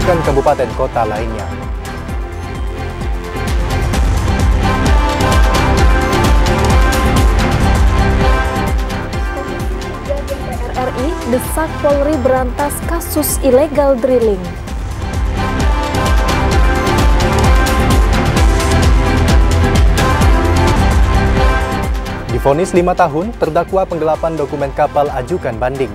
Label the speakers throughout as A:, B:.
A: dibandingkan kabupaten kota lainnya.
B: DPR RI desak Polri berantas kasus illegal drilling.
A: Divonis 5 tahun, terdakwa penggelapan dokumen kapal ajukan banding.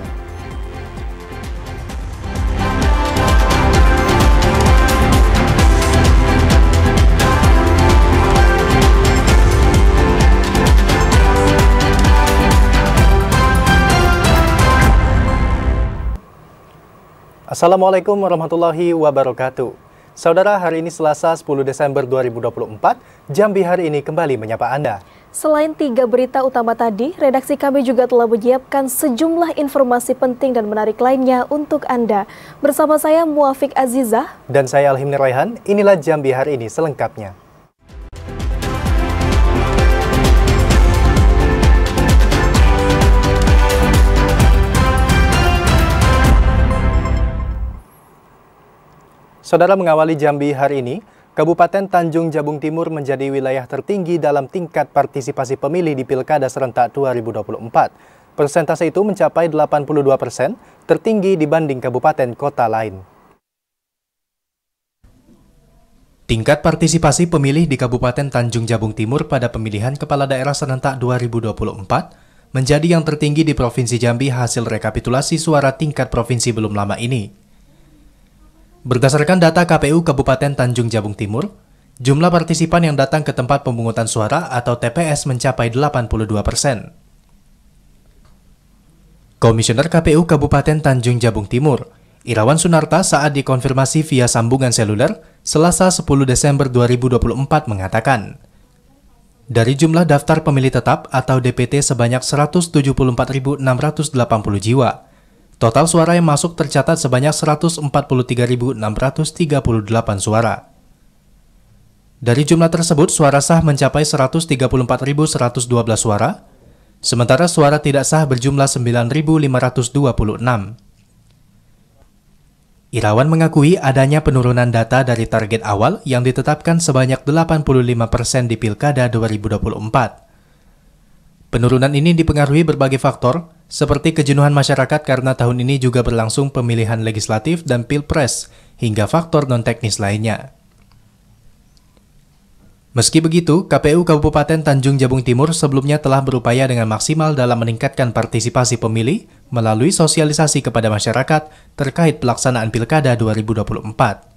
A: Assalamualaikum warahmatullahi wabarakatuh. Saudara, hari ini Selasa 10 Desember 2024, Jambi Hari Ini kembali menyapa Anda.
B: Selain 3 berita utama tadi, redaksi kami juga telah menyiapkan sejumlah informasi penting dan menarik lainnya untuk Anda. Bersama saya Muafiq Azizah
A: dan saya Alhimni Raihan, inilah Jambi Hari Ini selengkapnya. Saudara, mengawali Jambi Hari Ini, Kabupaten Tanjung Jabung Timur menjadi wilayah tertinggi dalam tingkat partisipasi pemilih di Pilkada Serentak 2024. Persentase itu mencapai 82%, tertinggi dibanding kabupaten kota lain. Tingkat partisipasi pemilih di Kabupaten Tanjung Jabung Timur pada pemilihan Kepala Daerah Serentak 2024 menjadi yang tertinggi di Provinsi Jambi hasil rekapitulasi suara tingkat provinsi belum lama ini. Berdasarkan data KPU Kabupaten Tanjung Jabung Timur, jumlah partisipan yang datang ke tempat pemungutan suara atau TPS mencapai 82%. Komisioner KPU Kabupaten Tanjung Jabung Timur, Irawan Sunarta saat dikonfirmasi via sambungan seluler, Selasa 10 Desember 2024 mengatakan, dari jumlah daftar pemilih tetap atau DPT sebanyak 174.680 jiwa, total suara yang masuk tercatat sebanyak 143.638 suara. Dari jumlah tersebut, suara sah mencapai 134.112 suara, sementara suara tidak sah berjumlah 9.526. Irawan mengakui adanya penurunan data dari target awal yang ditetapkan sebanyak 85% di Pilkada 2024. Penurunan ini dipengaruhi berbagai faktor, seperti kejenuhan masyarakat karena tahun ini juga berlangsung pemilihan legislatif dan pilpres, hingga faktor non-teknis lainnya. Meski begitu, KPU Kabupaten Tanjung Jabung Timur sebelumnya telah berupaya dengan maksimal dalam meningkatkan partisipasi pemilih melalui sosialisasi kepada masyarakat terkait pelaksanaan Pilkada 2024.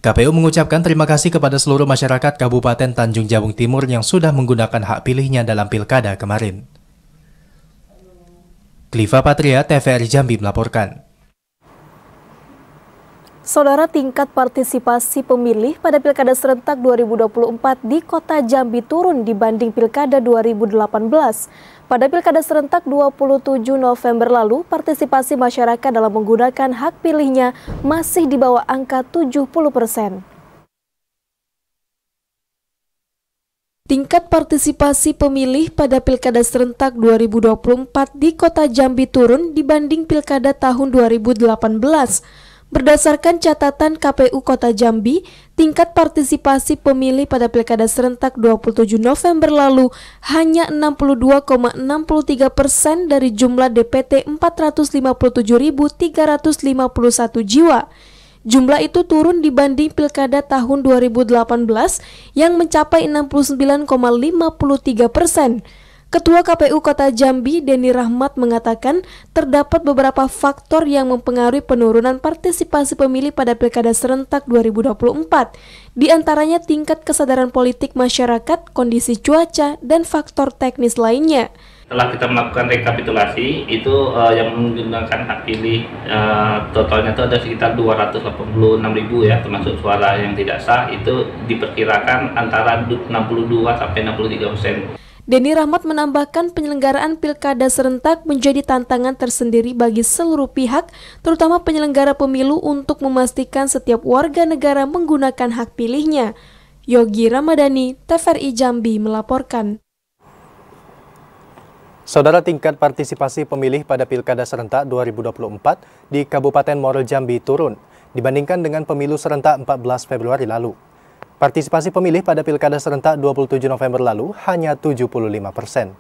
A: KPU mengucapkan terima kasih kepada seluruh masyarakat Kabupaten Tanjung Jabung Timur yang sudah menggunakan hak pilihnya dalam Pilkada kemarin. Kliva Patria, TVRI Jambi melaporkan.
B: Saudara, tingkat partisipasi pemilih pada Pilkada Serentak 2024 di Kota Jambi turun dibanding Pilkada 2018. Pada Pilkada Serentak 27 November lalu, partisipasi masyarakat dalam menggunakan hak pilihnya masih di bawah angka 70%. Tingkat partisipasi pemilih pada Pilkada Serentak 2024 di Kota Jambi turun dibanding Pilkada tahun 2018. Berdasarkan catatan KPU Kota Jambi, tingkat partisipasi pemilih pada Pilkada Serentak 27 November lalu hanya 62,63% dari jumlah DPT 457.351 jiwa. Jumlah itu turun dibanding Pilkada tahun 2018 yang mencapai 69,53%. Ketua KPU Kota Jambi, Deni Rahmat, mengatakan terdapat beberapa faktor yang mempengaruhi penurunan partisipasi pemilih pada Pilkada Serentak 2024. Di antaranya tingkat kesadaran politik masyarakat, kondisi cuaca, dan faktor teknis lainnya.
C: Setelah kita melakukan rekapitulasi, itu yang menggunakan hak pilih totalnya itu ada sekitar 286.000 ya, termasuk suara yang tidak sah, itu diperkirakan antara 62–63%.
B: Deni Rahmat menambahkan penyelenggaraan Pilkada Serentak menjadi tantangan tersendiri bagi seluruh pihak, terutama penyelenggara pemilu untuk memastikan setiap warga negara menggunakan hak pilihnya. Yogi Ramadhani, TVRI Jambi melaporkan.
A: Saudara, tingkat partisipasi pemilih pada Pilkada Serentak 2024 di Kabupaten Muaro Jambi turun. dibandingkan dengan pemilu serentak 14 Februari lalu. Partisipasi pemilih pada Pilkada serentak 27 November lalu hanya 75%.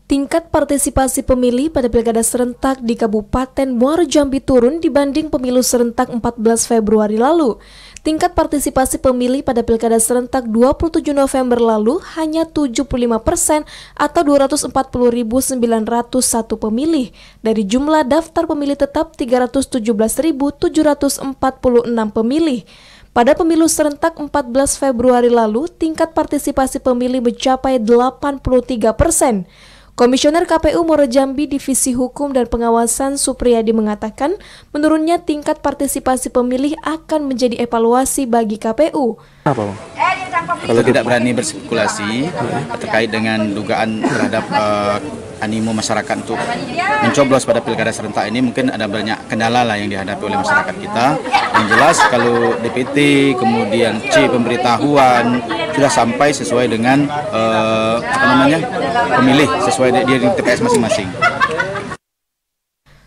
B: Tingkat partisipasi pemilih pada Pilkada serentak di Kabupaten Muaro Jambi turun dibanding pemilu serentak 14 Februari lalu. Tingkat partisipasi pemilih pada Pilkada serentak 27 November lalu hanya 75% atau 240.901 pemilih dari jumlah daftar pemilih tetap 317.746 pemilih. Pada pemilu serentak 14 Februari lalu, tingkat partisipasi pemilih mencapai 83%. Komisioner KPU Muaro Jambi Divisi Hukum dan Pengawasan Supriyadi mengatakan, menurunnya tingkat partisipasi pemilih akan menjadi evaluasi bagi KPU.
D: Kalau tidak berani berspekulasi terkait dengan dugaan terhadap animo masyarakat untuk mencoblos pada pilkada serentak ini, mungkin ada banyak kendala lah yang dihadapi oleh masyarakat kita. Yang jelas kalau DPT kemudian C pemberitahuan sudah sampai sesuai dengan pemilih sesuai di TPS masing-masing.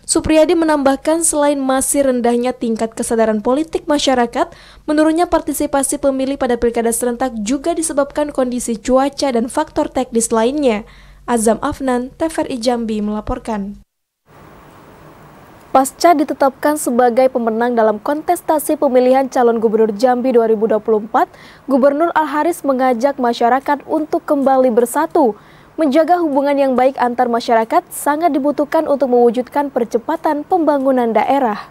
B: Supriyadi menambahkan selain masih rendahnya tingkat kesadaran politik masyarakat, menurunnya partisipasi pemilih pada pilkada serentak juga disebabkan kondisi cuaca dan faktor teknis lainnya. Azam Afnan, TVRI Jambi melaporkan. Pasca ditetapkan sebagai pemenang dalam kontestasi pemilihan calon gubernur Jambi 2024, Gubernur Al-Haris mengajak masyarakat untuk kembali bersatu. Menjaga hubungan yang baik antar masyarakat sangat dibutuhkan untuk mewujudkan percepatan pembangunan daerah.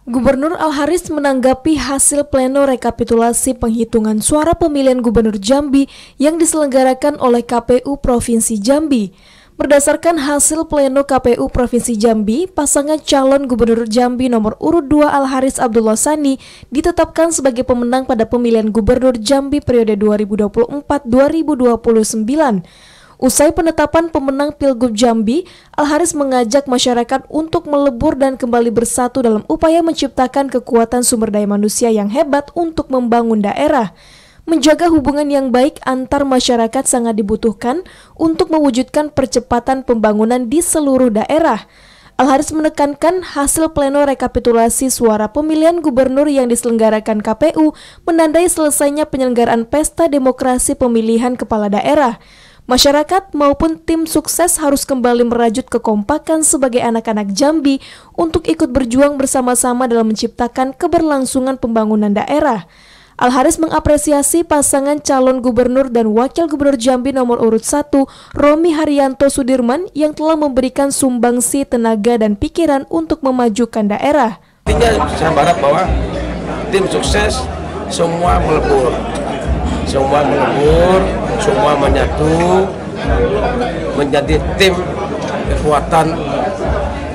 B: Gubernur Al-Haris menanggapi hasil pleno rekapitulasi penghitungan suara pemilihan Gubernur Jambi yang diselenggarakan oleh KPU Provinsi Jambi. Berdasarkan hasil pleno KPU Provinsi Jambi, pasangan calon Gubernur Jambi nomor urut 2 Al-Haris Abdullah Sani ditetapkan sebagai pemenang pada pemilihan Gubernur Jambi periode 2024-2029. Usai penetapan pemenang Pilgub Jambi, Al-Haris mengajak masyarakat untuk melebur dan kembali bersatu dalam upaya menciptakan kekuatan sumber daya manusia yang hebat untuk membangun daerah. Menjaga hubungan yang baik antar masyarakat sangat dibutuhkan untuk mewujudkan percepatan pembangunan di seluruh daerah. Al-Haris menekankan hasil pleno rekapitulasi suara pemilihan gubernur yang diselenggarakan KPU menandai selesainya penyelenggaraan pesta demokrasi pemilihan kepala daerah. Masyarakat maupun tim sukses harus kembali merajut kekompakan sebagai anak-anak Jambi untuk ikut berjuang bersama-sama dalam menciptakan keberlangsungan pembangunan daerah. Al-Haris mengapresiasi pasangan calon gubernur dan wakil gubernur Jambi nomor urut 1, Romi Haryanto Sudirman, yang telah memberikan sumbangsi tenaga dan pikiran untuk memajukan daerah.
E: Intinya saya berharap bahwa tim sukses semua melebur, semua menyatu, menjadi tim kekuatan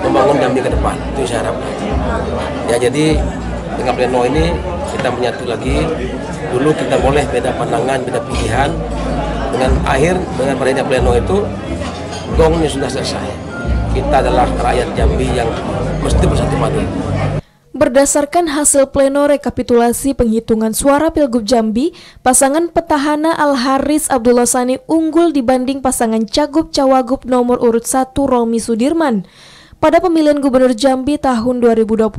E: membangun Jambi ke depan. Itu saya harapkan. Ya, jadi dengan pleno ini kita menyatu lagi. Dulu kita boleh beda pandangan, beda pilihan. Dengan adanya pleno itu, gongnya sudah selesai. Kita adalah rakyat Jambi yang mesti bersatu padu.
B: Berdasarkan hasil pleno rekapitulasi penghitungan suara Pilgub Jambi, pasangan petahana Al-Haris Abdullah Sani unggul dibanding pasangan Cagup-Cawagup nomor urut 1 Romi Sudirman. Pada pemilihan Gubernur Jambi tahun 2024,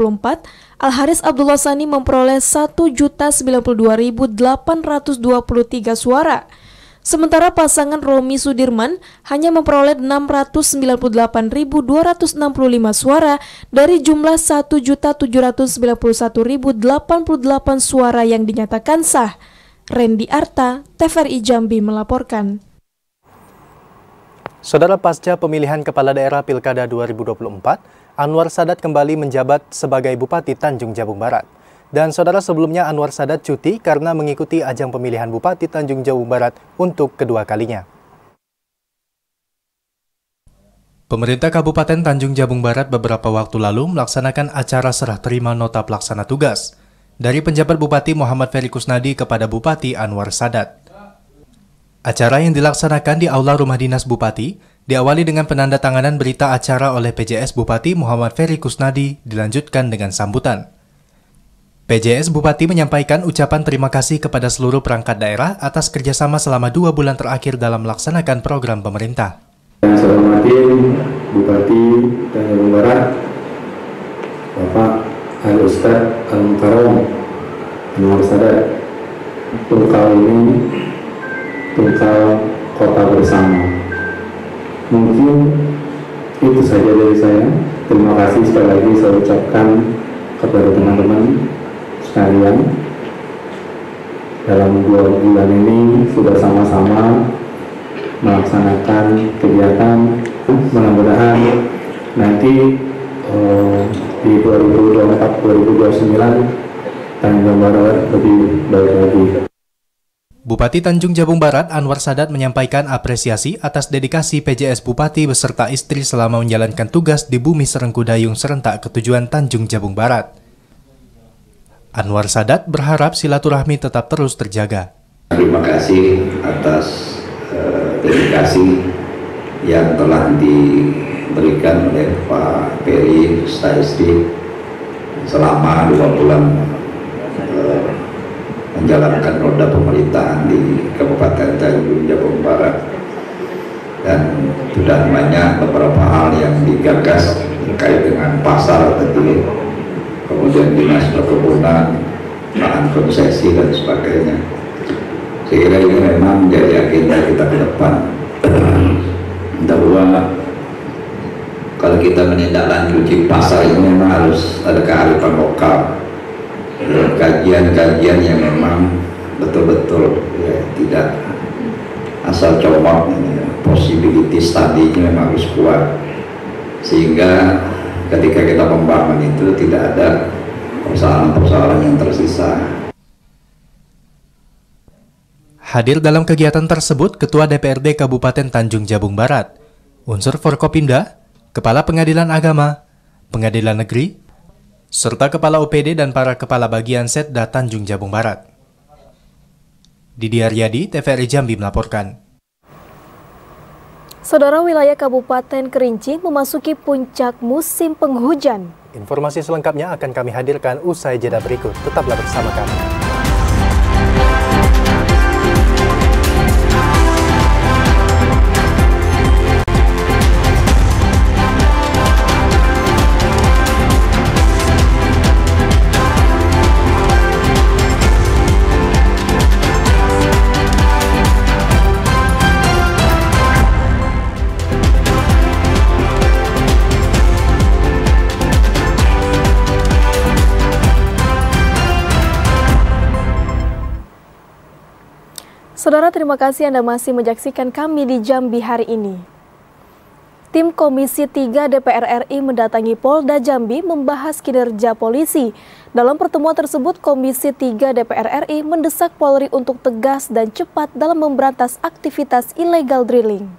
B: Al-Haris Abdullah Sani memperoleh 1.092.823 suara. Sementara pasangan Romi Sudirman hanya memperoleh 698.265 suara dari jumlah 1.791.088 suara yang dinyatakan sah. Randy Arta, TVRI Jambi melaporkan.
A: Saudara, pasca pemilihan kepala daerah Pilkada 2024, Anwar Sadat kembali menjabat sebagai Bupati Tanjung Jabung Barat. Dan saudara, sebelumnya Anwar Sadat cuti karena mengikuti ajang pemilihan Bupati Tanjung Jabung Barat untuk kedua kalinya. Pemerintah Kabupaten Tanjung Jabung Barat beberapa waktu lalu melaksanakan acara serah terima nota pelaksana tugas dari penjabat Bupati Muhammad Ferry Kusnadi kepada Bupati Anwar Sadat. Acara yang dilaksanakan di Aula Rumah Dinas Bupati diawali dengan penandatanganan berita acara oleh PJS Bupati Muhammad Ferry Kusnadi dilanjutkan dengan sambutan. PJS Bupati menyampaikan ucapan terima kasih kepada seluruh perangkat daerah atas kerjasama selama 2 bulan terakhir dalam melaksanakan program pemerintah.
F: Yang saya hormati Bupati Tanjung Barat, Bapak Al-Ustadz Al-Mukarram Anwar Sadat. Tungkal ini tungkal kota bersama. Mungkin itu saja dari saya. Terima kasih sekali lagi saya ucapkan kepada teman-teman sekalian. Dalam 2 bulan ini sudah sama-sama melaksanakan kegiatan. Mudah-mudahan nanti di 2024-2029 Tanjung Barat lebih baik lagi.
A: Bupati Tanjung Jabung Barat Anwar Sadat menyampaikan apresiasi atas dedikasi PJS Bupati beserta istri selama menjalankan tugas di Bumi Serengkudayung serentak ketujuan Tanjung Jabung Barat. Anwar Sadat berharap silaturahmi tetap terus terjaga.
G: Terima kasih atas dedikasi yang telah diberikan oleh Pak Peri serta istri selama 2 bulan menjalankan roda pemerintahan di Kabupaten Tanjung Jabung Barat, dan sudah banyak beberapa hal yang digagas terkait dengan pasar tadi, kemudian dinas perkebunan, lahan konsesi dan sebagainya. Saya kira ini memang menjadi agenda kita ke depan. Bahwa kalau kita menindaklanjuti pasar ini memang harus ada kearifan lokal, kajian-kajian yang memang betul-betul ya, tidak asal comot, possibility study-nya memang harus kuat, sehingga ketika kita membangun itu tidak ada persoalan-persoalan yang tersisa.
A: Hadir dalam kegiatan tersebut Ketua DPRD Kabupaten Tanjung Jabung Barat, unsur Forkopimda, Kepala Pengadilan Agama, Pengadilan Negeri, serta Kepala OPD dan para Kepala Bagian Setda Tanjung Jabung Barat. Didi Aryadi, TVRI Jambi melaporkan.
B: Saudara, wilayah Kabupaten Kerinci memasuki puncak musim penghujan.
A: Informasi selengkapnya akan kami hadirkan usai jeda berikut. Tetaplah bersama kami.
B: Saudara, terima kasih Anda masih menyaksikan kami di Jambi hari ini. Tim Komisi 3 DPR RI mendatangi Polda Jambi membahas kinerja polisi. Dalam pertemuan tersebut, Komisi 3 DPR RI mendesak Polri untuk tegas dan cepat dalam memberantas aktivitas illegal drilling.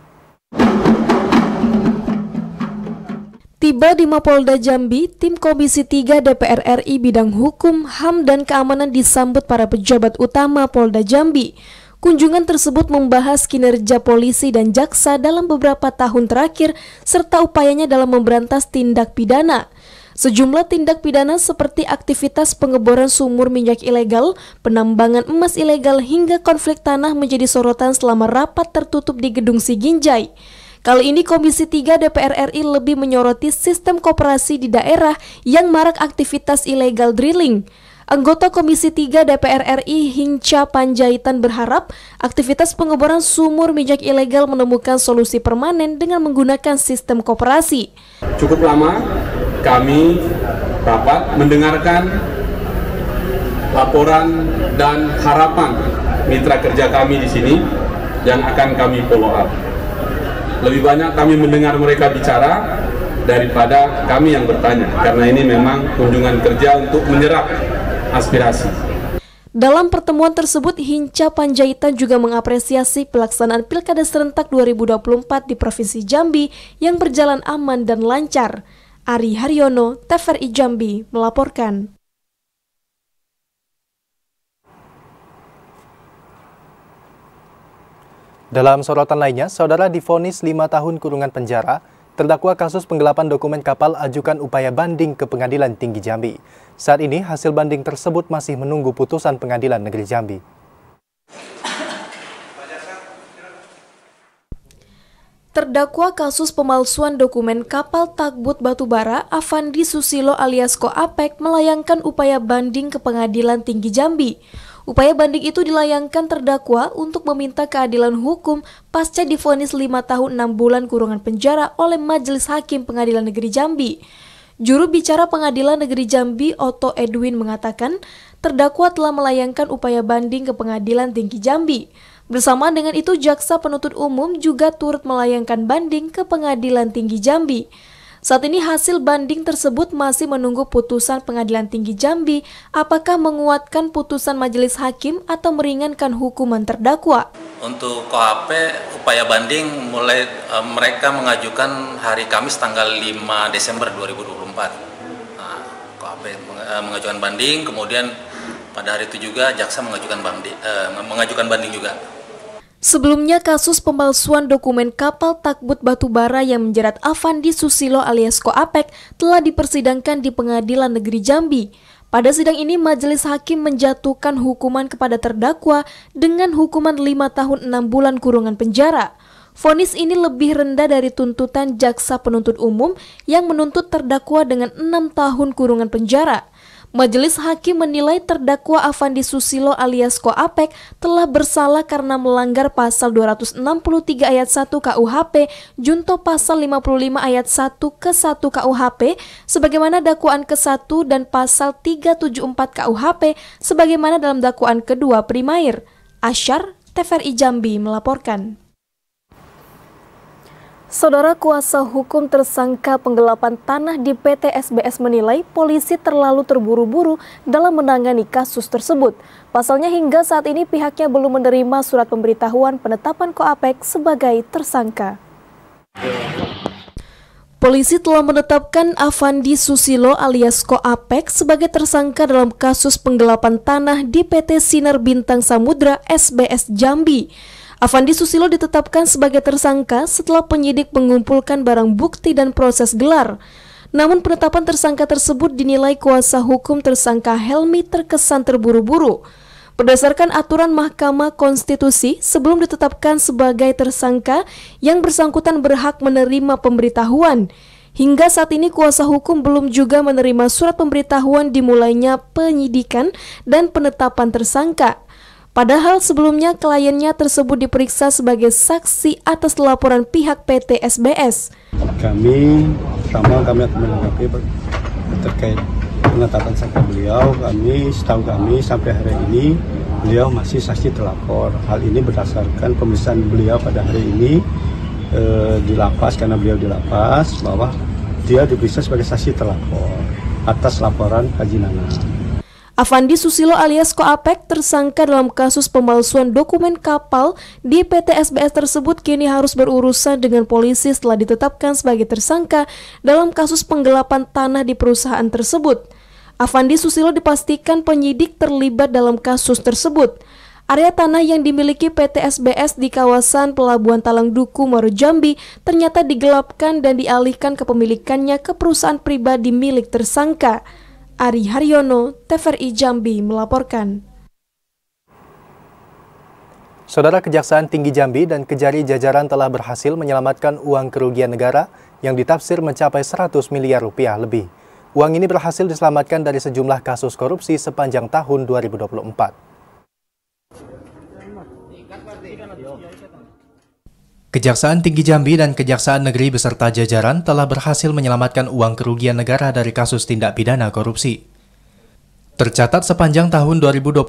B: Tiba di Mapolda Jambi, tim Komisi 3 DPR RI bidang hukum, HAM, dan keamanan disambut para pejabat utama Polda Jambi. Kunjungan tersebut membahas kinerja polisi dan jaksa dalam beberapa tahun terakhir, serta upayanya dalam memberantas tindak pidana. Sejumlah tindak pidana seperti aktivitas pengeboran sumur minyak ilegal, penambangan emas ilegal, hingga konflik tanah menjadi sorotan selama rapat tertutup di Gedung Siginjai. Kali ini Komisi 3 DPR RI lebih menyoroti sistem koperasi di daerah yang marak aktivitas illegal drilling. Anggota Komisi 3 DPR RI Hinca Panjaitan berharap aktivitas pengeboran sumur minyak ilegal menemukan solusi permanen dengan menggunakan sistem koperasi.
H: Cukup lama kami rapat mendengarkan laporan dan harapan mitra kerja kami di sini yang akan kami follow up. Lebih banyak kami mendengar mereka bicara daripada kami yang bertanya, karena ini memang kunjungan kerja untuk menyerap aspirasi.
B: Dalam pertemuan tersebut, Hinca Panjaitan juga mengapresiasi pelaksanaan Pilkada Serentak 2024 di Provinsi Jambi yang berjalan aman dan lancar. Ari Haryono, TVRI Jambi, melaporkan.
A: Dalam sorotan lainnya, saudara divonis 5 tahun kurungan penjara, terdakwa kasus penggelapan dokumen kapal ajukan upaya banding ke Pengadilan Tinggi Jambi. Saat ini, hasil banding tersebut masih menunggu putusan Pengadilan Negeri Jambi.
B: Terdakwa kasus pemalsuan dokumen kapal takbut batubara Afandi Susilo alias Ko Apek melayangkan upaya banding ke Pengadilan Tinggi Jambi. Upaya banding itu dilayangkan terdakwa untuk meminta keadilan hukum pasca divonis 5 tahun 6 bulan kurungan penjara oleh Majelis Hakim Pengadilan Negeri Jambi. Juru bicara Pengadilan Negeri Jambi, Otto Edwin, mengatakan terdakwa telah melayangkan upaya banding ke Pengadilan Tinggi Jambi. Bersama dengan itu, Jaksa Penuntut Umum juga turut melayangkan banding ke Pengadilan Tinggi Jambi. Saat ini hasil banding tersebut masih menunggu putusan Pengadilan Tinggi Jambi apakah menguatkan putusan majelis hakim atau meringankan hukuman terdakwa.
I: Untuk KHP, upaya banding mulai mereka mengajukan hari Kamis tanggal 5 Desember 2024. Nah, KHP mengajukan banding, kemudian pada hari itu juga jaksa mengajukan banding juga.
B: Sebelumnya, kasus pemalsuan dokumen kapal takbut batubara yang menjerat Afandi Susilo alias Ko Apek telah dipersidangkan di Pengadilan Negeri Jambi. Pada sidang ini, majelis hakim menjatuhkan hukuman kepada terdakwa dengan hukuman 5 tahun 6 bulan kurungan penjara. Vonis ini lebih rendah dari tuntutan Jaksa Penuntut Umum yang menuntut terdakwa dengan 6 tahun kurungan penjara. Majelis hakim menilai terdakwa Afandi Susilo alias Ko Apek telah bersalah karena melanggar pasal 263 ayat 1 KUHP junto pasal 55 ayat 1 ke 1 KUHP sebagaimana dakwaan ke-1 dan pasal 374 KUHP sebagaimana dalam dakwaan kedua primair. Asyar, TVRI Jambi melaporkan. Saudara kuasa hukum tersangka penggelapan tanah di PT SBS menilai polisi terlalu terburu-buru dalam menangani kasus tersebut. Pasalnya hingga saat ini pihaknya belum menerima surat pemberitahuan penetapan Ko Apek sebagai tersangka. Polisi telah menetapkan Afandi Susilo alias Ko Apek sebagai tersangka dalam kasus penggelapan tanah di PT Sinar Bintang Samudra SBS Jambi. Afandi Susilo ditetapkan sebagai tersangka setelah penyidik mengumpulkan barang bukti dan proses gelar. Namun penetapan tersangka tersebut dinilai kuasa hukum tersangka Helmi terkesan terburu-buru. Berdasarkan aturan Mahkamah Konstitusi, sebelum ditetapkan sebagai tersangka, yang bersangkutan berhak menerima pemberitahuan. Hingga saat ini kuasa hukum belum juga menerima surat pemberitahuan dimulainya penyidikan dan penetapan tersangka. Padahal sebelumnya kliennya tersebut diperiksa sebagai saksi atas laporan pihak PT SBS.
J: Kami akan menanggapi terkait penetapan tersangka beliau. Setahu kami sampai hari ini beliau masih saksi terlapor. Hal ini berdasarkan pemeriksaan beliau pada hari ini di lapas, karena beliau di lapas, bahwa dia diperiksa sebagai saksi terlapor atas laporan Haji Nana.
B: Afandi Susilo alias Ko Apek tersangka dalam kasus pemalsuan dokumen kapal di PT SBS tersebut kini harus berurusan dengan polisi setelah ditetapkan sebagai tersangka dalam kasus penggelapan tanah di perusahaan tersebut. Afandi Susilo dipastikan penyidik terlibat dalam kasus tersebut. Area tanah yang dimiliki PT SBS di kawasan Pelabuhan Talang Duku, Muaro Jambi ternyata digelapkan dan dialihkan kepemilikannya ke perusahaan pribadi milik tersangka. Ari Haryono, TVRI Jambi melaporkan.
A: Saudara, Kejaksaan Tinggi Jambi dan Kejari jajaran telah berhasil menyelamatkan uang kerugian negara yang ditafsir mencapai 100 miliar rupiah lebih. Uang ini berhasil diselamatkan dari sejumlah kasus korupsi sepanjang tahun 2024. Kejaksaan Tinggi Jambi dan Kejaksaan Negeri beserta jajaran telah berhasil menyelamatkan uang kerugian negara dari kasus tindak pidana korupsi. Tercatat sepanjang tahun 2024,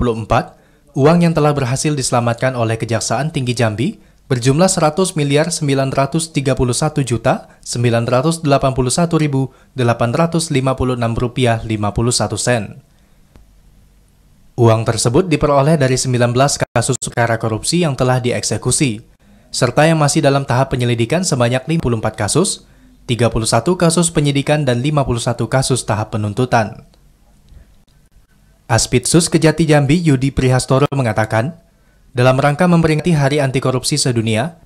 A: uang yang telah berhasil diselamatkan oleh Kejaksaan Tinggi Jambi berjumlah 100 miliar 931 juta 981.856 rupiah 51 sen. Uang tersebut diperoleh dari 19 kasus perkara korupsi yang telah dieksekusi, serta yang masih dalam tahap penyelidikan sebanyak 54 kasus, 31 kasus penyidikan dan 51 kasus tahap penuntutan. Aspidsus Kejati Jambi Yudi Prihastoro mengatakan, dalam rangka memperingati Hari Anti Korupsi Sedunia,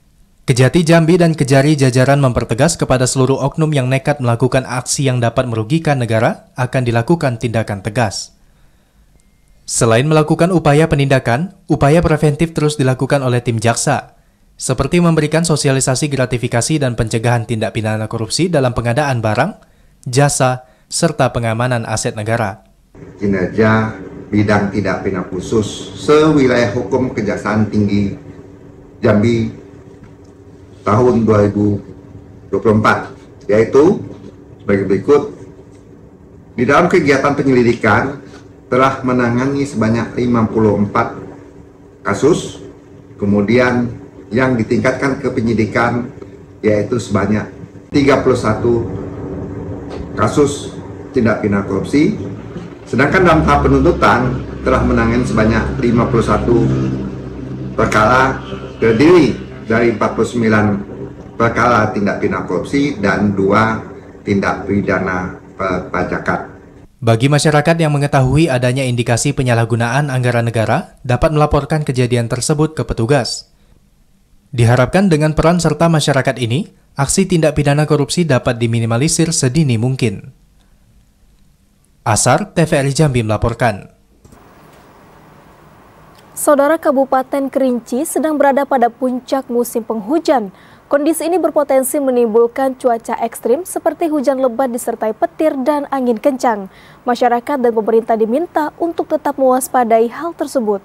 A: Kejati Jambi dan Kejari jajaran mempertegas kepada seluruh oknum yang nekat melakukan aksi yang dapat merugikan negara akan dilakukan tindakan tegas. Selain melakukan upaya penindakan, upaya preventif terus dilakukan oleh tim jaksa. seperti memberikan sosialisasi gratifikasi dan pencegahan tindak pidana korupsi dalam pengadaan barang, jasa, serta pengamanan aset negara.
K: Kinerja bidang tindak pidana khusus sewilayah hukum Kejaksaan Tinggi Jambi tahun 2024, yaitu sebagai berikut. Di dalam kegiatan penyelidikan telah menangani sebanyak 54 kasus, kemudian yang ditingkatkan ke penyidikan yaitu sebanyak 31 kasus tindak pidana korupsi, sedangkan dalam tahap penuntutan telah menangani sebanyak 51 perkara terdiri dari 49 perkara tindak pidana korupsi dan 2 tindak pidana perpajakan.
A: Bagi masyarakat yang mengetahui adanya indikasi penyalahgunaan anggaran negara, dapat melaporkan kejadian tersebut ke petugas. Diharapkan dengan peran serta masyarakat ini, aksi tindak pidana korupsi dapat diminimalisir sedini mungkin. Asar, TVRI Jambi melaporkan.
B: Saudara, Kabupaten Kerinci sedang berada pada puncak musim penghujan. Kondisi ini berpotensi menimbulkan cuaca ekstrim seperti hujan lebat disertai petir dan angin kencang. Masyarakat dan pemerintah diminta untuk tetap mewaspadai hal tersebut.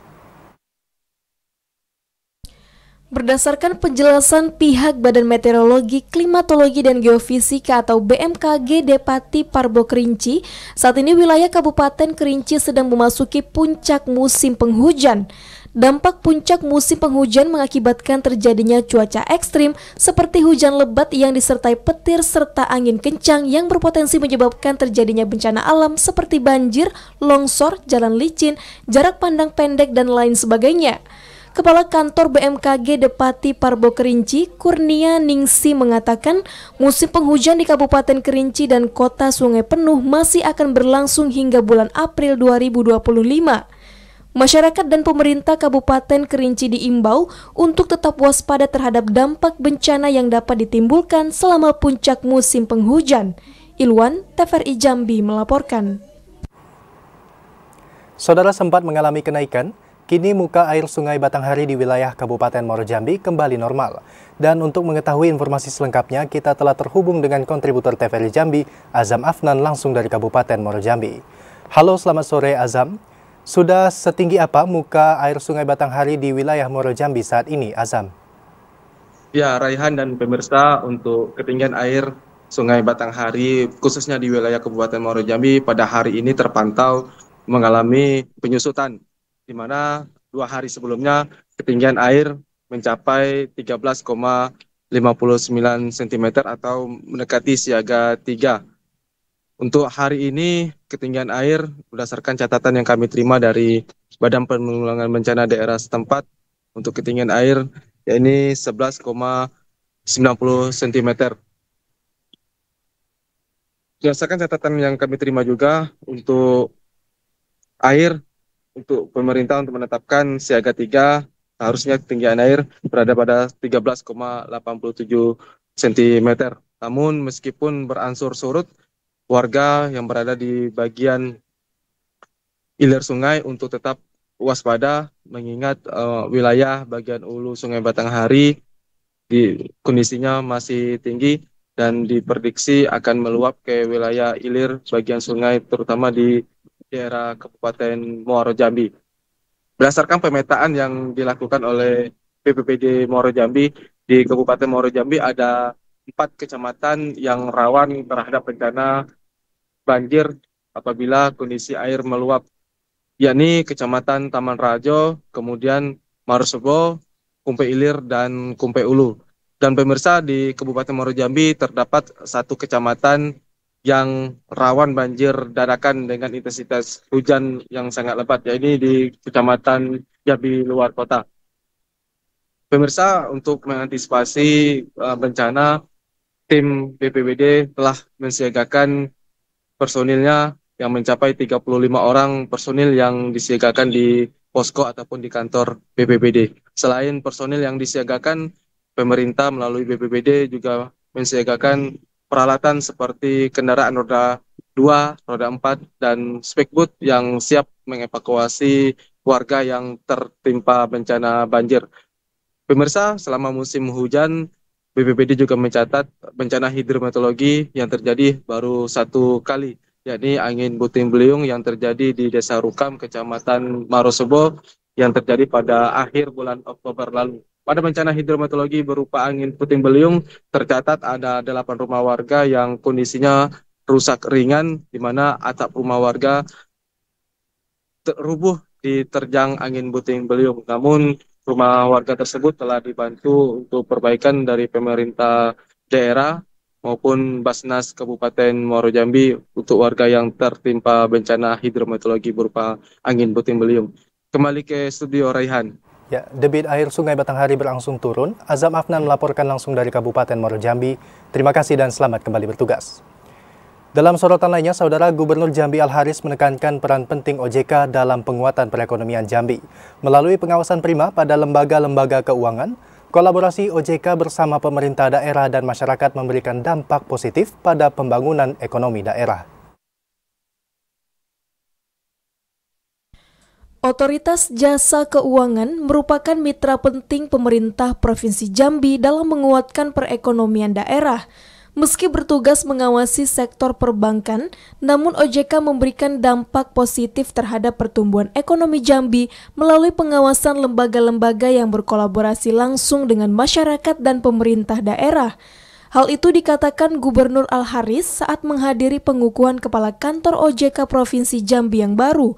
B: Berdasarkan penjelasan pihak Badan Meteorologi, Klimatologi, dan Geofisika atau BMKG Depati Parbo Kerinci, saat ini wilayah Kabupaten Kerinci sedang memasuki puncak musim penghujan. Dampak puncak musim penghujan mengakibatkan terjadinya cuaca ekstrim seperti hujan lebat yang disertai petir serta angin kencang yang berpotensi menyebabkan terjadinya bencana alam seperti banjir, longsor, jalan licin, jarak pandang pendek, dan lain sebagainya. Kepala Kantor BMKG Depati Parbo Kerinci, Kurnia Ningsi mengatakan musim penghujan di Kabupaten Kerinci dan Kota Sungai Penuh masih akan berlangsung hingga bulan April 2025. Masyarakat dan pemerintah Kabupaten Kerinci diimbau untuk tetap waspada terhadap dampak bencana yang dapat ditimbulkan selama puncak musim penghujan. Ilwan, TVRI Jambi melaporkan.
A: Saudara, sempat mengalami kenaikan, kini muka air Sungai Batanghari di wilayah Kabupaten Muaro Jambi kembali normal. Dan untuk mengetahui informasi selengkapnya, kita telah terhubung dengan kontributor TVRI Jambi, Azam Afnan, langsung dari Kabupaten Muaro Jambi. Halo, selamat sore Azam. Sudah setinggi apa muka air Sungai Batanghari di wilayah Muaro Jambi saat ini, Azam?
L: Ya, Raihan dan pemirsa, untuk ketinggian air Sungai Batanghari, khususnya di wilayah Kabupaten Muaro Jambi, pada hari ini terpantau mengalami penyusutan, di mana 2 hari sebelumnya ketinggian air mencapai 13,59 cm atau mendekati siaga 3. Untuk hari ini ketinggian air berdasarkan catatan yang kami terima dari Badan Penanggulangan Bencana daerah setempat, untuk ketinggian air yakni 11,90 cm. Berdasarkan catatan yang kami terima juga untuk air, untuk pemerintah untuk menetapkan siaga 3, harusnya ketinggian air berada pada 13,87 cm. Namun meskipun berangsur surut, warga yang berada di bagian hilir sungai untuk tetap waspada, mengingat wilayah bagian hulu Sungai Batanghari kondisinya masih tinggi dan diprediksi akan meluap ke wilayah hilir bagian sungai, terutama di daerah Kabupaten Muaro Jambi. Berdasarkan pemetaan yang dilakukan oleh BPBD Muaro Jambi, di Kabupaten Muaro Jambi ada 4 kecamatan yang rawan terhadap bencana banjir apabila kondisi air meluap, yakni Kecamatan Taman Rajo, kemudian Marosebo, Kumpe Ilir, dan Kumpe Ulu. Dan pemirsa, di Kabupaten Muaro Jambi terdapat 1 kecamatan yang rawan banjir dadakan dengan intensitas hujan yang sangat lebat, yaitu di Kecamatan Jambi Luar Kota. Pemirsa, untuk mengantisipasi bencana, tim BPBD telah mensiagakan personilnya yang mencapai 35 orang personil yang disiagakan di posko ataupun di kantor BPBD. Selain personil yang disiagakan, pemerintah melalui BPBD juga mensiagakan peralatan seperti kendaraan roda 2, roda 4, dan speedboat yang siap mengevakuasi warga yang tertimpa bencana banjir. Pemirsa, selama musim hujan, BPBD juga mencatat bencana hidrometeorologi yang terjadi baru 1 kali, yakni angin puting beliung yang terjadi di Desa Rukam, Kecamatan Marosebo, yang terjadi pada akhir bulan Oktober lalu. Pada bencana hidrometeorologi berupa angin puting beliung, tercatat ada 8 rumah warga yang kondisinya rusak ringan, di mana atap rumah warga rubuh diterjang angin puting beliung. Namun rumah warga tersebut telah dibantu untuk perbaikan dari pemerintah daerah maupun Basnas Kabupaten Muaro Jambi untuk warga yang tertimpa bencana hidrometeorologi berupa angin puting beliung. Kembali ke studio Raihan.
A: Ya, debit air Sungai Batanghari berangsur turun. Azam Afnan melaporkan langsung dari Kabupaten Muaro Jambi. Terima kasih dan selamat kembali bertugas. Dalam sorotan lainnya, Saudara Gubernur Jambi Al-Haris menekankan peran penting OJK dalam penguatan perekonomian Jambi. Melalui pengawasan prima pada lembaga-lembaga keuangan, kolaborasi OJK bersama pemerintah daerah dan masyarakat memberikan dampak positif pada pembangunan ekonomi daerah.
B: Otoritas Jasa Keuangan merupakan mitra penting pemerintah Provinsi Jambi dalam menguatkan perekonomian daerah. Meski bertugas mengawasi sektor perbankan, namun OJK memberikan dampak positif terhadap pertumbuhan ekonomi Jambi melalui pengawasan lembaga-lembaga yang berkolaborasi langsung dengan masyarakat dan pemerintah daerah. Hal itu dikatakan Gubernur Al-Haris saat menghadiri pengukuhan Kepala Kantor OJK Provinsi Jambi yang baru.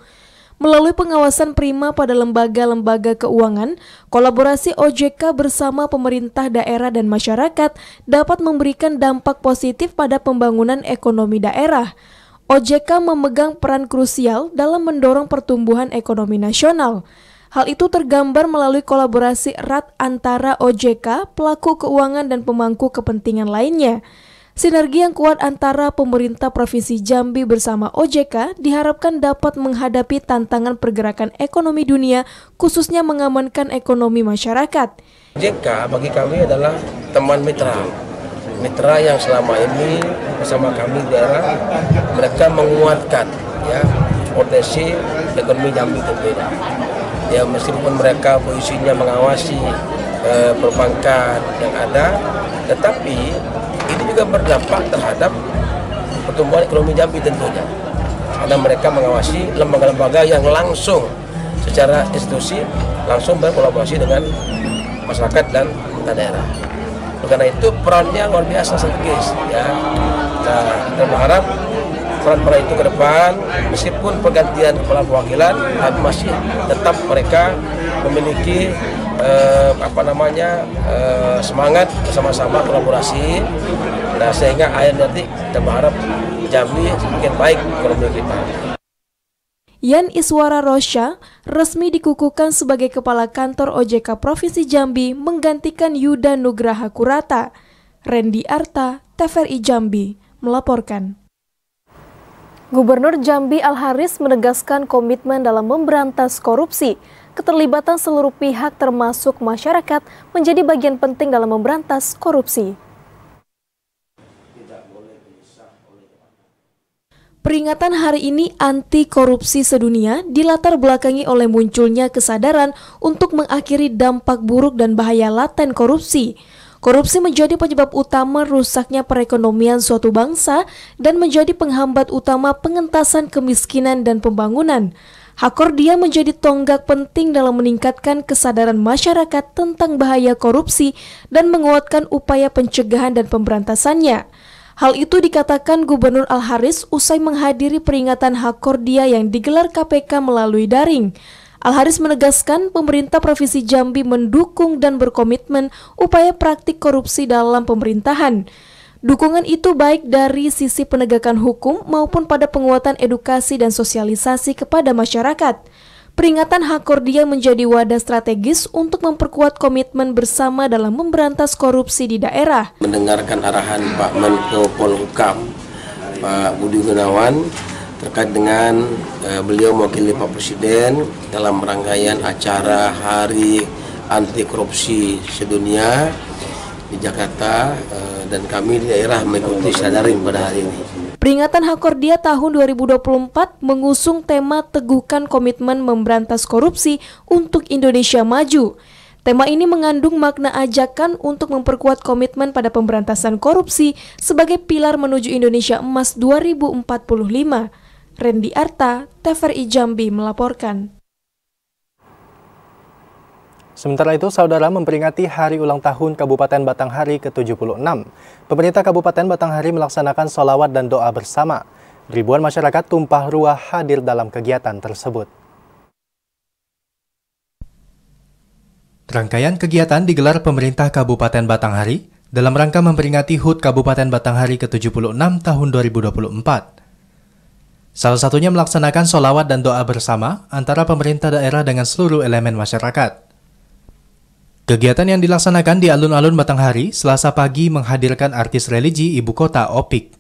B: Melalui pengawasan prima pada lembaga-lembaga keuangan, kolaborasi OJK bersama pemerintah daerah dan masyarakat dapat memberikan dampak positif pada pembangunan ekonomi daerah. OJK memegang peran krusial dalam mendorong pertumbuhan ekonomi nasional. Hal itu tergambar melalui kolaborasi erat antara OJK, pelaku keuangan dan pemangku kepentingan lainnya. Sinergi yang kuat antara pemerintah Provinsi Jambi bersama OJK diharapkan dapat menghadapi tantangan pergerakan ekonomi dunia, khususnya mengamankan ekonomi masyarakat.
E: OJK bagi kami adalah teman mitra yang selama ini bersama kami di daerah, mereka menguatkan ya potensi ekonomi Jambi tentunya. Ya meskipun mereka posisinya mengawasi perbankan yang ada, tetapi ini juga berdampak terhadap pertumbuhan ekonomi Jambi tentunya. Karena mereka mengawasi lembaga-lembaga yang langsung secara institusi langsung berkolaborasi dengan masyarakat dan pemerintah daerah. Karena itu perannya luar biasa strategis ya. Nah, kita berharap peran-peran itu ke depan meskipun pergantian kepala perwakilan tapi masih tetap mereka memiliki semangat bersama-sama kolaborasi. Nah, sehingga akhir nanti kita berharap Jambi semakin baik ekonomi kita.
B: Yan Iswara Rosya resmi dikukuhkan sebagai Kepala Kantor OJK Provinsi Jambi menggantikan Yuda Nugraha Kurata. Randy Arta, TVRI Jambi, melaporkan. Gubernur Jambi Al-Haris menegaskan komitmen dalam memberantas korupsi. Keterlibatan seluruh pihak termasuk masyarakat menjadi bagian penting dalam memberantas korupsi. Peringatan hari ini anti korupsi sedunia dilatar belakangi oleh munculnya kesadaran untuk mengakhiri dampak buruk dan bahaya laten korupsi. Korupsi menjadi penyebab utama rusaknya perekonomian suatu bangsa dan menjadi penghambat utama pengentasan kemiskinan dan pembangunan. Hakordia menjadi tonggak penting dalam meningkatkan kesadaran masyarakat tentang bahaya korupsi dan menguatkan upaya pencegahan dan pemberantasannya. Hal itu dikatakan Gubernur Al-Haris usai menghadiri peringatan Hakordia yang digelar KPK melalui daring. Al-Haris menegaskan pemerintah Provinsi Jambi mendukung dan berkomitmen upaya praktik korupsi dalam pemerintahan. Dukungan itu baik dari sisi penegakan hukum maupun pada penguatan edukasi dan sosialisasi kepada masyarakat. Peringatan Hakordia menjadi wadah strategis untuk memperkuat komitmen bersama dalam memberantas korupsi di daerah.
E: Mendengarkan arahan Pak Menko Polhukam, Pak Budi Gunawan, terkait dengan beliau mewakili Pak Presiden dalam rangkaian acara Hari Anti Korupsi Sedunia di Jakarta, dan kami di daerah mengikuti sadaring pada hari ini.
B: Peringatan Hakordia tahun 2024 mengusung tema Teguhkan Komitmen Memberantas Korupsi untuk Indonesia Maju. Tema ini mengandung makna ajakan untuk memperkuat komitmen pada pemberantasan korupsi sebagai pilar menuju Indonesia Emas 2045. Randy Arta, TVRI Jambi melaporkan.
A: Sementara itu, saudara, memperingati Hari Ulang Tahun Kabupaten Batanghari ke-76. Pemerintah Kabupaten Batanghari melaksanakan sholawat dan doa bersama. Ribuan masyarakat tumpah ruah hadir dalam kegiatan tersebut. Rangkaian kegiatan digelar pemerintah Kabupaten Batanghari dalam rangka memperingati HUT Kabupaten Batanghari ke-76 tahun 2024. Salah satunya melaksanakan sholawat dan doa bersama antara pemerintah daerah dengan seluruh elemen masyarakat. Kegiatan yang dilaksanakan di alun-alun Batanghari Selasa pagi menghadirkan artis religi ibu kota Opik.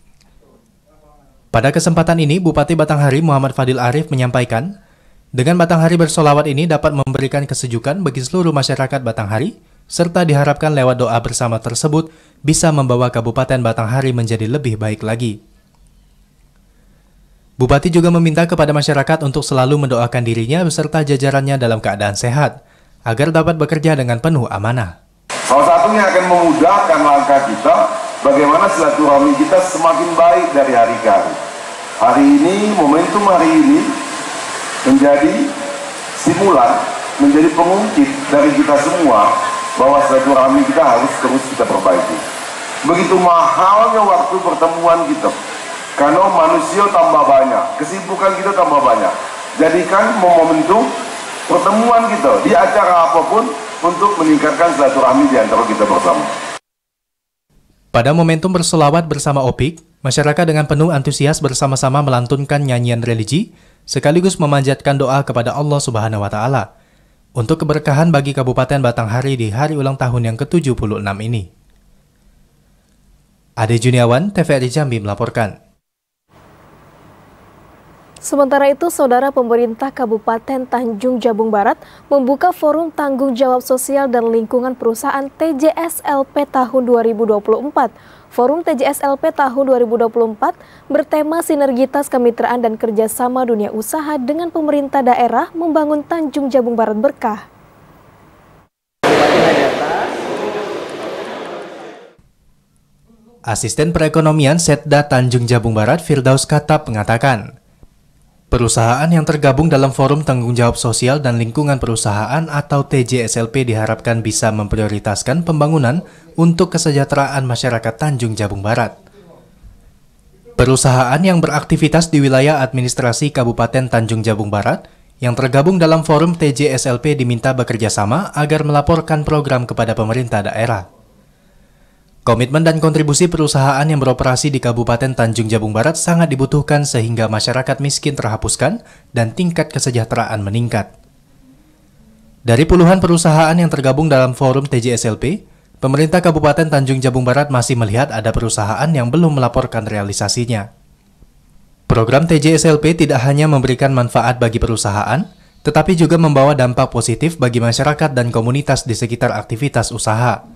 A: Pada kesempatan ini, Bupati Batanghari Muhammad Fadil Arif menyampaikan, dengan Batanghari bersolawat ini dapat memberikan kesejukan bagi seluruh masyarakat Batanghari, serta diharapkan lewat doa bersama tersebut bisa membawa Kabupaten Batanghari menjadi lebih baik lagi. Bupati juga meminta kepada masyarakat untuk selalu mendoakan dirinya beserta jajarannya dalam keadaan sehat, agar dapat bekerja dengan penuh amanah.
M: Salah satunya akan memudahkan langkah kita, bagaimana silaturahmi kita semakin baik dari hari ke hari. Hari ini, momentum hari ini, menjadi stimulan, menjadi pengungkit dari kita semua bahwa silaturahmi kita harus terus kita perbaiki. Begitu mahalnya waktu pertemuan kita, karena manusia tambah banyak, kesibukan kita tambah banyak. Jadikan momentum pertemuan kita di acara apapun untuk meningkatkan silaturahmi di antara kita bersama.
A: Pada momentum bersolawat bersama Opik, masyarakat dengan penuh antusias bersama-sama melantunkan nyanyian religi sekaligus memanjatkan doa kepada Allah Subhanahu wa Ta'ala untuk keberkahan bagi Kabupaten Batanghari di hari ulang tahun yang ke-76 ini. Ade Juniawan, TVRI Jambi melaporkan.
B: Sementara itu, Saudara, pemerintah Kabupaten Tanjung Jabung Barat membuka forum tanggung jawab sosial dan lingkungan perusahaan TJSLP tahun 2024. Forum TJSLP tahun 2024 bertema sinergitas kemitraan dan kerjasama dunia usaha dengan pemerintah daerah membangun Tanjung Jabung Barat berkah.
A: Asisten Perekonomian Setda Tanjung Jabung Barat Firdaus Katab mengatakan, perusahaan yang tergabung dalam Forum Tanggung Jawab Sosial dan Lingkungan Perusahaan atau TJSLP diharapkan bisa memprioritaskan pembangunan untuk kesejahteraan masyarakat Tanjung Jabung Barat. Perusahaan yang beraktivitas di wilayah administrasi Kabupaten Tanjung Jabung Barat yang tergabung dalam Forum TJSLP diminta bekerja sama agar melaporkan program kepada pemerintah daerah. Komitmen dan kontribusi perusahaan yang beroperasi di Kabupaten Tanjung Jabung Barat sangat dibutuhkan sehingga masyarakat miskin terhapuskan dan tingkat kesejahteraan meningkat. Dari puluhan perusahaan yang tergabung dalam Forum TJSLP, pemerintah Kabupaten Tanjung Jabung Barat masih melihat ada perusahaan yang belum melaporkan realisasinya. Program TJSLP tidak hanya memberikan manfaat bagi perusahaan, tetapi juga membawa dampak positif bagi masyarakat dan komunitas di sekitar aktivitas usaha.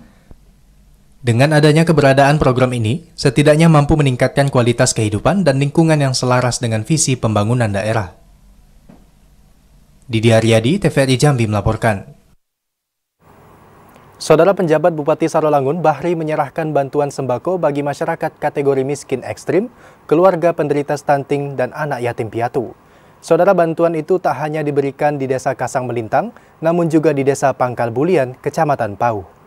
A: Dengan adanya keberadaan program ini, setidaknya mampu meningkatkan kualitas kehidupan dan lingkungan yang selaras dengan visi pembangunan daerah. Didi Aryadi, TVRI Jambi melaporkan. Saudara penjabat Bupati Sarolangun, Bahri menyerahkan bantuan sembako bagi masyarakat kategori miskin ekstrim, keluarga penderita stunting, dan anak yatim piatu. Saudara, bantuan itu tak hanya diberikan di Desa Kasang Melintang, namun juga di Desa Pangkal Bulian, Kecamatan Pauh.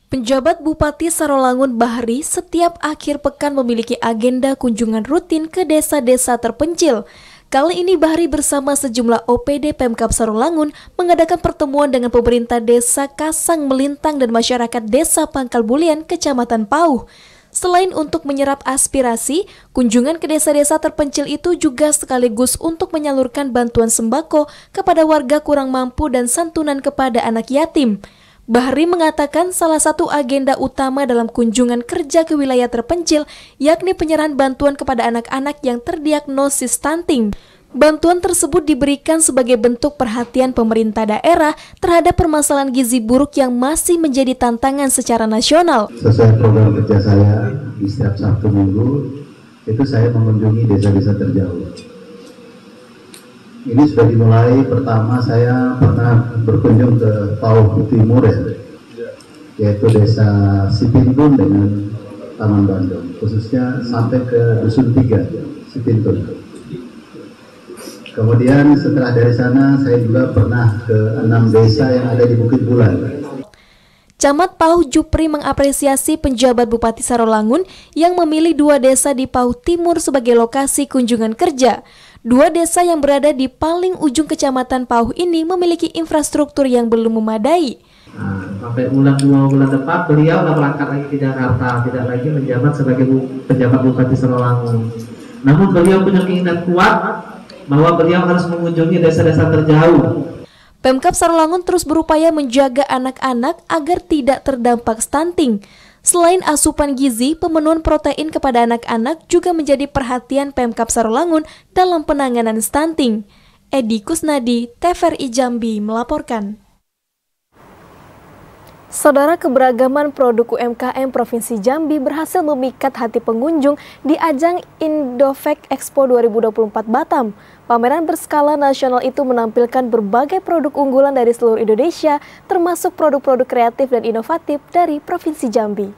B: Penjabat Bupati Sarolangun Bahri setiap akhir pekan memiliki agenda kunjungan rutin ke desa-desa terpencil. Kali ini Bahri bersama sejumlah OPD Pemkab Sarolangun mengadakan pertemuan dengan pemerintah Desa Kasang Melintang dan masyarakat Desa Pangkal Bulian, Kecamatan Pauh. Selain untuk menyerap aspirasi, kunjungan ke desa-desa terpencil itu juga sekaligus untuk menyalurkan bantuan sembako kepada warga kurang mampu dan santunan kepada anak yatim. Bahri mengatakan salah satu agenda utama dalam kunjungan kerja ke wilayah terpencil yakni penyerahan bantuan kepada anak-anak yang terdiagnosis stunting. Bantuan tersebut diberikan sebagai bentuk perhatian pemerintah daerah terhadap permasalahan gizi buruk yang masih menjadi tantangan secara nasional.
F: Sesuai program kerja saya di setiap Sabtu Minggu, itu saya mengunjungi desa-desa terjauh. ini sudah dimulai. Pertama saya pernah berkunjung ke Pauh Timur ya, yaitu desa Sipintun dengan Taman Bandung, khususnya sampai ke Dusun 3 Sipintun. Kemudian setelah dari sana saya juga pernah ke 6 desa yang ada di Bukit Bulan.
B: Camat Pauh Jupri mengapresiasi penjabat Bupati Sarolangun yang memilih 2 desa di Pauh Timur sebagai lokasi kunjungan kerja. 2 desa yang berada di paling ujung kecamatan Pauh ini memiliki infrastruktur yang belum memadai.
N: Sampai bulan depan beliau akan berangkat lagi ke Jakarta, tidak lagi menjabat sebagai penjabat Bupati Sarolangun. Namun beliau punya keinginan kuat bahwa beliau harus mengunjungi desa-desa terjauh.
B: Pemkab Sarolangun terus berupaya menjaga anak-anak agar tidak terdampak stunting. Selain asupan gizi, pemenuhan protein kepada anak-anak juga menjadi perhatian Pemkab Sarolangun dalam penanganan stunting. Edi Kusnadi, TVRI Jambi melaporkan. Saudara, keberagaman produk UMKM Provinsi Jambi berhasil memikat hati pengunjung di ajang Indofec Expo 2024 Batam. Pameran berskala nasional itu menampilkan berbagai produk unggulan dari seluruh Indonesia, termasuk produk-produk kreatif dan inovatif dari Provinsi Jambi.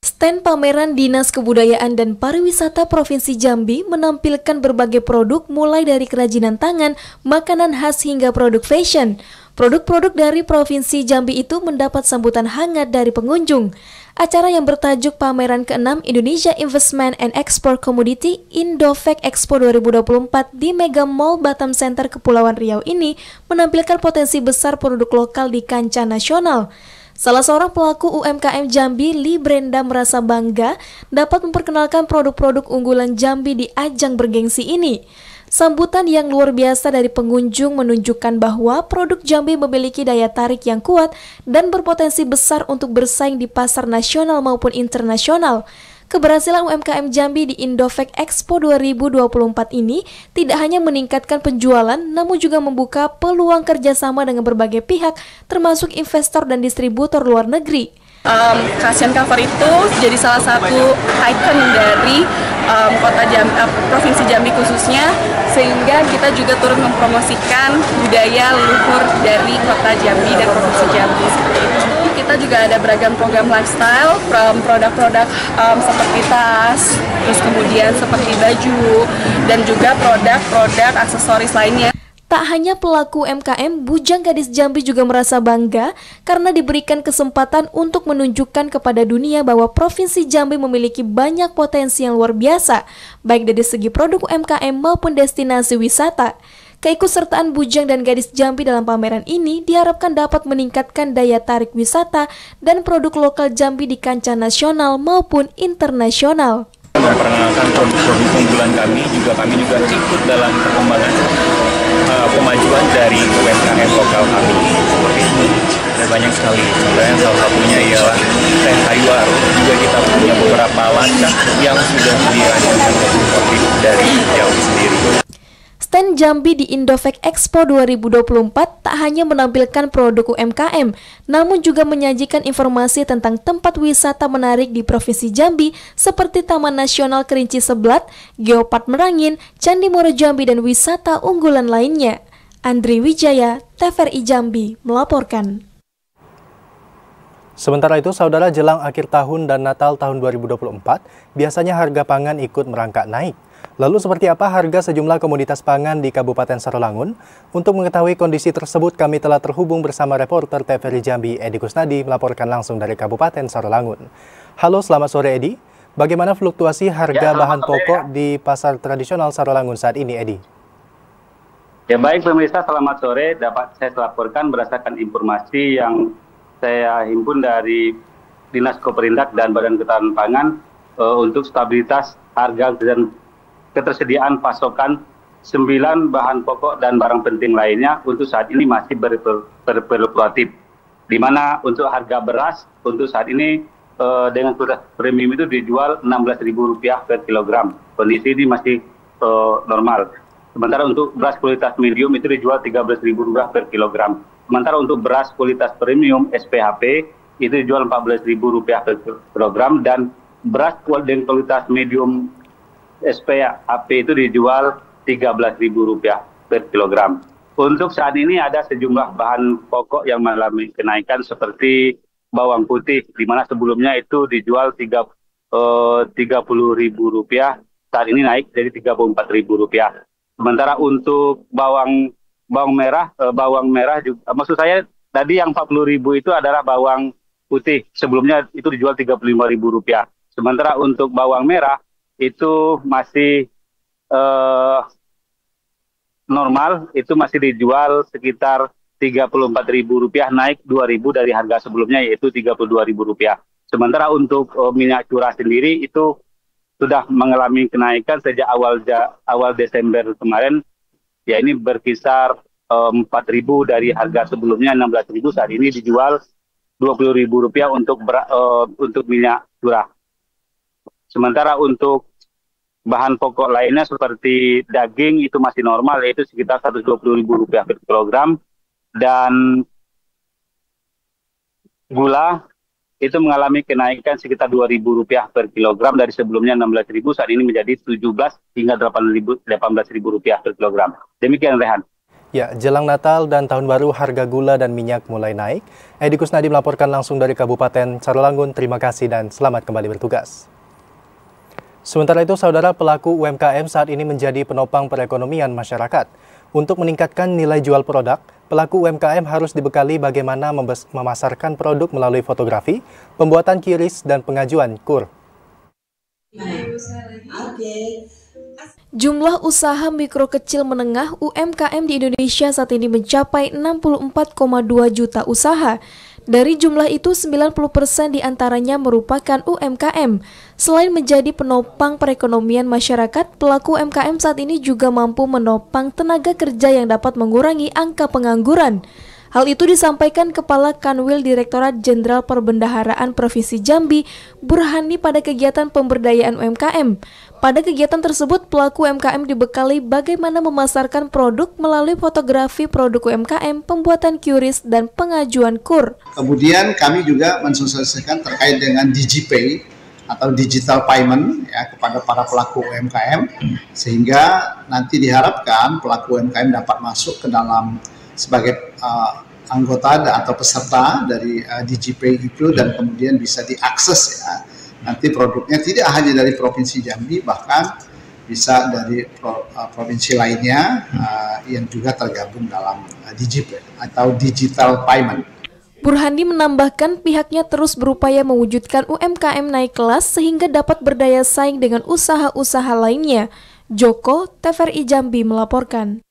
B: Stand pameran Dinas Kebudayaan dan Pariwisata Provinsi Jambi menampilkan berbagai produk mulai dari kerajinan tangan, makanan khas hingga produk fashion. Produk-produk dari Provinsi Jambi itu mendapat sambutan hangat dari pengunjung. Acara yang bertajuk Pameran ke-6 Indonesia Investment and Export Commodity Indofec Expo 2024 di Mega Mall Batam Center Kepulauan Riau ini menampilkan potensi besar produk lokal di kancah nasional. Salah seorang pelaku UMKM Jambi, Li Brenda, merasa bangga dapat memperkenalkan produk-produk unggulan Jambi di ajang bergengsi ini. Sambutan yang luar biasa dari pengunjung menunjukkan bahwa produk Jambi memiliki daya tarik yang kuat dan berpotensi besar untuk bersaing di pasar nasional maupun internasional. Keberhasilan UMKM Jambi di Indofec Expo 2024 ini tidak hanya meningkatkan penjualan, namun juga membuka peluang kerjasama dengan berbagai pihak, termasuk investor dan distributor luar negeri.
O: Cushion cover itu jadi salah satu ikon dari kota Jambi, Provinsi Jambi khususnya, sehingga kita juga turut mempromosikan budaya leluhur dari kota Jambi dan Provinsi Jambi. Kita juga ada beragam program lifestyle, produk-produk seperti tas, terus kemudian seperti baju, dan juga produk-produk aksesoris lainnya.
B: Tak hanya pelaku UMKM, Bujang Gadis Jambi juga merasa bangga karena diberikan kesempatan untuk menunjukkan kepada dunia bahwa Provinsi Jambi memiliki banyak potensi yang luar biasa, baik dari segi produk UMKM maupun destinasi wisata. Keikutsertaan Bujang dan Gadis Jambi dalam pameran ini diharapkan dapat meningkatkan daya tarik wisata dan produk lokal Jambi di kancah nasional maupun internasional.
P: Memperkenalkan produk-produk unggulan kami juga ikut dalam perkembangan kemajuan dari UMKM lokal kami. Seperti itu. Ada banyak sekali. Contohnya salah satunya ialah teh Taiwan. Juga kita punya beberapa lancah yang sudah dirancang dari Jambi sendiri.
B: Stand Jambi di Indofec Expo 2024 tak hanya menampilkan produk UMKM, namun juga menyajikan informasi tentang tempat wisata menarik di Provinsi Jambi seperti Taman Nasional Kerinci Seblat, Geopark Merangin, Candi Moro Jambi, dan wisata unggulan lainnya. Andri Wijaya, TVRI Jambi, melaporkan.
A: Sementara itu, saudara, jelang akhir tahun dan Natal tahun 2024, biasanya harga pangan ikut merangkak naik. Lalu seperti apa harga sejumlah komoditas pangan di Kabupaten Sarolangun? Untuk mengetahui kondisi tersebut, kami telah terhubung bersama reporter TVRI Jambi, Edi Kusnadi, melaporkan langsung dari Kabupaten Sarolangun. Halo, selamat sore Edi. Bagaimana fluktuasi harga bahan pokok di pasar tradisional Sarolangun saat ini, Edi?
Q: Ya baik pemirsa, selamat sore. Dapat saya laporkan berdasarkan informasi yang saya himpun dari Dinas Koperindak dan Badan Ketahanan Pangan untuk stabilitas harga dan ketersediaan pasokan 9 bahan pokok dan barang penting lainnya untuk saat ini masih berfluktuatif. Di mana untuk harga beras untuk saat ini dengan kualitas premium itu dijual Rp16.000 per kilogram. Kondisi ini masih normal. Sementara untuk beras kualitas medium itu dijual Rp13.000 per kilogram. Sementara untuk beras kualitas premium SPHP itu dijual Rp14.000 per kilogram, dan beras dengan kualitas medium SPAP itu dijual Rp13.000 per kilogram. Untuk saat ini ada sejumlah bahan pokok yang mengalami kenaikan seperti bawang putih, di mana sebelumnya itu dijual Rp30.000, saat ini naik jadi Rp34.000. Sementara untuk bawang merah juga, maksud saya tadi yang Rp40.000 itu adalah bawang putih, sebelumnya itu dijual Rp35.000. Sementara untuk bawang merah itu masih normal, itu masih dijual sekitar Rp34.000, naik Rp2.000 dari harga sebelumnya yaitu Rp32.000. Sementara untuk minyak curah sendiri itu sudah mengalami kenaikan sejak awal Desember kemarin, ya ini berkisar Rp4.000 dari harga sebelumnya Rp16.000, saat ini dijual Rp20.000 untuk minyak curah. Sementara untuk bahan pokok lainnya seperti daging itu masih normal, yaitu sekitar Rp120.000 per kilogram, dan gula itu mengalami kenaikan sekitar Rp2.000 per kilogram dari sebelumnya Rp16.000, saat ini menjadi Rp17 hingga Rp18.000 per kilogram. Demikian, Rehan.
A: Ya, jelang Natal dan Tahun Baru harga gula dan minyak mulai naik. Edi Kusnadi melaporkan langsung dari Kabupaten Sarolangun. Terima kasih dan selamat kembali bertugas. Sementara itu, saudara, pelaku UMKM saat ini menjadi penopang perekonomian masyarakat. Untuk meningkatkan nilai jual produk, pelaku UMKM harus dibekali bagaimana memasarkan produk melalui fotografi, pembuatan QRIS, dan pengajuan KUR.
B: Jumlah usaha mikro kecil menengah UMKM di Indonesia saat ini mencapai 64,2 juta usaha. Dari jumlah itu, 90% diantaranya merupakan UMKM. Selain menjadi penopang perekonomian masyarakat, pelaku UMKM saat ini juga mampu menopang tenaga kerja yang dapat mengurangi angka pengangguran. Hal itu disampaikan Kepala Kanwil Direktorat Jenderal Perbendaharaan Provinsi Jambi, Burhani, pada kegiatan pemberdayaan UMKM. Pada kegiatan tersebut, pelaku UMKM dibekali bagaimana memasarkan produk melalui fotografi produk UMKM, pembuatan QRIS, dan pengajuan KUR.
R: Kemudian kami juga mensosialisasikan terkait dengan DigiPay atau digital payment ya, kepada para pelaku UMKM, sehingga nanti diharapkan pelaku UMKM dapat masuk ke dalam sebagai anggota atau peserta dari DigiPay itu, dan kemudian bisa diakses ya. Nanti produknya tidak hanya dari Provinsi Jambi, bahkan bisa dari provinsi lainnya yang juga tergabung dalam DigiPay atau digital payment.
B: Burhani menambahkan pihaknya terus berupaya mewujudkan UMKM naik kelas sehingga dapat berdaya saing dengan usaha-usaha lainnya. Joko, TVRI Jambi melaporkan.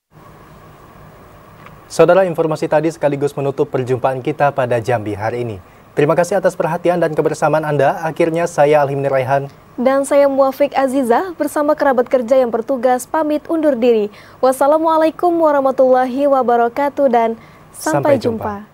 A: Saudara, informasi tadi sekaligus menutup perjumpaan kita pada Jambi hari ini. Terima kasih atas perhatian dan kebersamaan Anda. Akhirnya saya Alhimni Raihan
B: dan saya Muafiq Azizah bersama kerabat kerja yang bertugas pamit undur diri. Wassalamualaikum warahmatullahi wabarakatuh dan sampai jumpa.